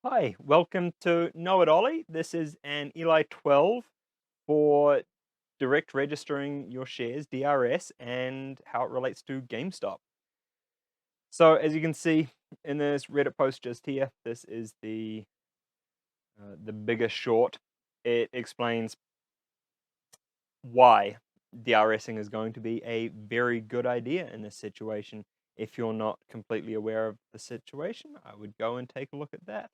Hi, welcome to Know It Ollie. This is an ELI12 for direct registering your shares, DRS, and how it relates to GameStop. So as you can see in this Reddit post just here, this is the biggest short. It explains why DRSing is going to be a very good idea in this situation. If you're not completely aware of the situation, I would go and take a look at that.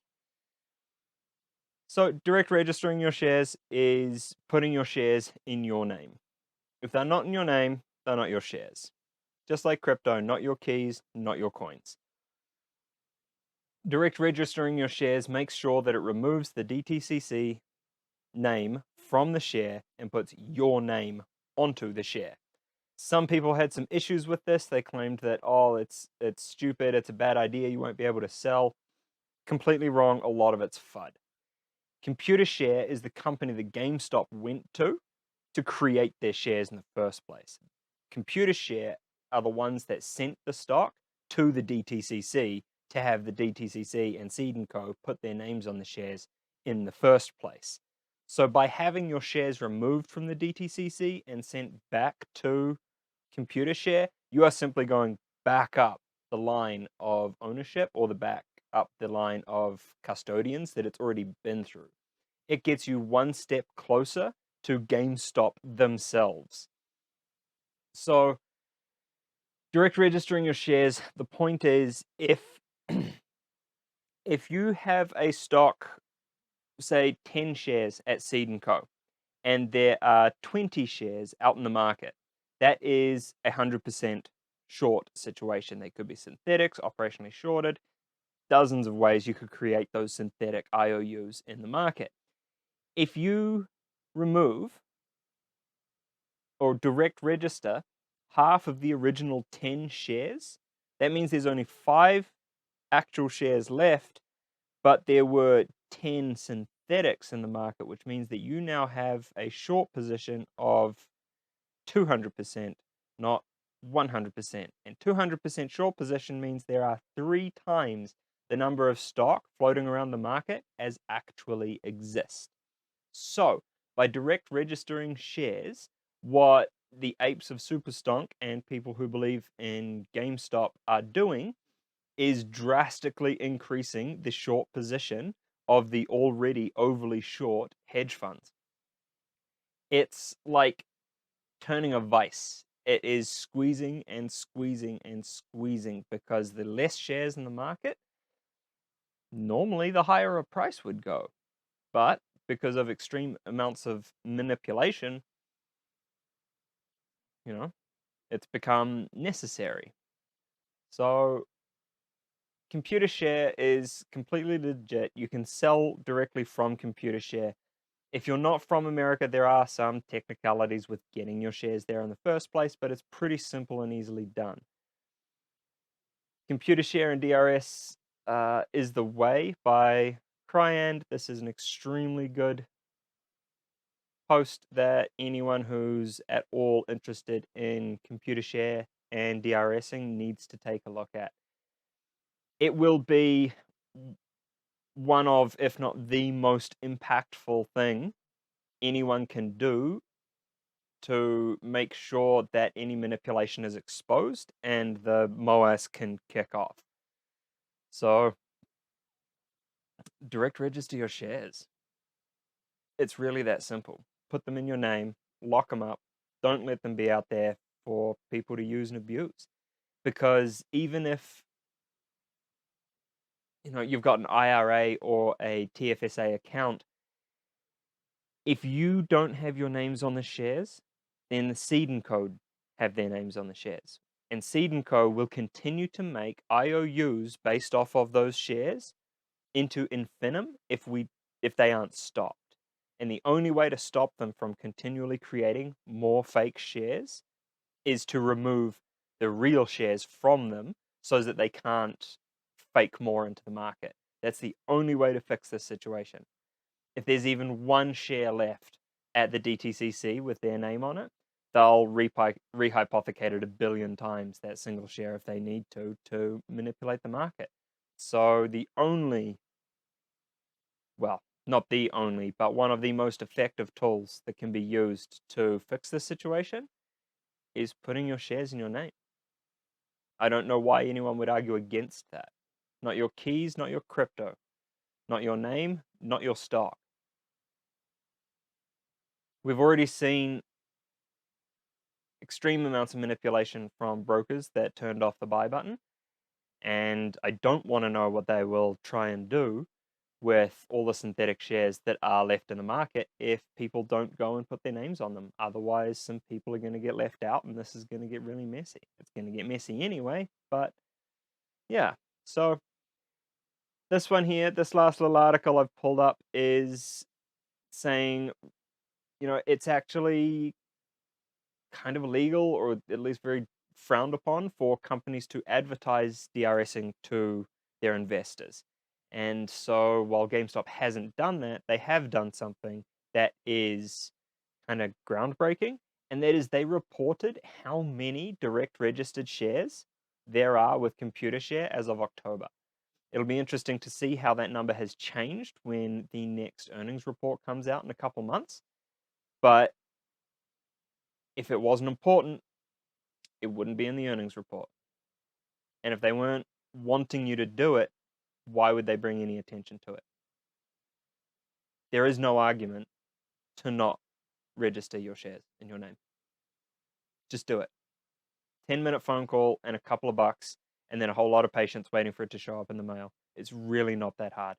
So direct registering your shares is putting your shares in your name. If they're not in your name, they're not your shares. Just like crypto, not your keys, not your coins. Direct registering your shares makes sure that it removes the DTCC name from the share and puts your name onto the share. Some people had some issues with this. They claimed that, oh, it's stupid, it's a bad idea, you won't be able to sell. Completely wrong. A lot of it's FUD. Computershare is the company that GameStop went to create their shares in the first place. Computershare are the ones that sent the stock to the DTCC to have the DTCC and Seed & Co. put their names on the shares in the first place. So by having your shares removed from the DTCC and sent back to Computershare, you are simply going back up the line of ownership or back up the line of custodians that it's already been through. It gets you one step closer to GameStop themselves. So direct registering your shares, the point is if you have a stock, say 10 shares at Seed & Co, and there are 20 shares out in the market, that is 100% short situation. They could be synthetics, operationally shorted, dozens of ways you could create those synthetic IOUs in the market. If you remove or direct register half of the original 10 shares, that means there's only 5 actual shares left, but there were 10 synthetics in the market, which means that you now have a short position of 200%, not 100%. And 200% short position means there are 3 times the number of stock floating around the market as actually exist. So, by direct registering shares, what the apes of Superstonk and people who believe in GameStop are doing is drastically increasing the short position of the already overly short hedge funds. It's like turning a vice. It is squeezing and squeezing and squeezing because the less shares in the market, normally the higher a price would go. But because of extreme amounts of manipulation, it's become necessary. So Computershare is completely legit. You can sell directly from Computershare. If you're not from America, there are some technicalities with getting your shares there in the first place, but it's pretty simple and easily done. Computershare and DRS is the way by Cryand. This is an extremely good post that anyone who's at all interested in Computershare and DRSing needs to take a look at. It will be one of, if not the most impactful thing anyone can do to make sure that any manipulation is exposed and the MOAS can kick off. So, direct register your shares. It's really that simple. Put them in your name, lock them up, don't let them be out there for people to use and abuse. Because even if you've got an IRA or a TFSA account, if you don't have your names on the shares, then the Seed & Co have their names on the shares. And Seed & Co will continue to make IOUs based off of those shares into infinitum if they aren't stopped. And the only way to stop them from continually creating more fake shares is to remove the real shares from them so that they can't fake more into the market. That's the only way to fix this situation. If there's even one share left at the DTCC with their name on it, they'll rehypothecate it 1 billion times, that single share, if they need to manipulate the market. So the only Well, not the only, but one of the most effective tools that can be used to fix this situation is putting your shares in your name. I don't know why anyone would argue against that. Not your keys, not your crypto, not your name, not your stock. We've already seen extreme amounts of manipulation from brokers that turned off the buy button, and I don't want to know what they will try and do with all the synthetic shares that are left in the market if people don't go and put their names on them. Otherwise, some people are going to get left out, and this is going to get really messy. It's going to get messy anyway, but yeah. So this one here, this last little article I've pulled up is saying, it's actually kind of illegal, or at least very frowned upon, for companies to advertise DRSing to their investors. And so while GameStop hasn't done that, they have done something that is kind of groundbreaking, and that is they reported how many direct registered shares there are with ComputerShare as of October. It'll be interesting to see how that number has changed when the next earnings report comes out in a couple months. But if it wasn't important, it wouldn't be in the earnings report. And if they weren't wanting you to do it, why would they bring any attention to it? There is no argument to not register your shares in your name. Just do it. 10-minute phone call and a couple of bucks, and then a whole lot of patience waiting for it to show up in the mail. It's really not that hard.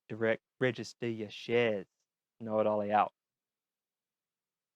Direct register your shares. Know it, Ollie out.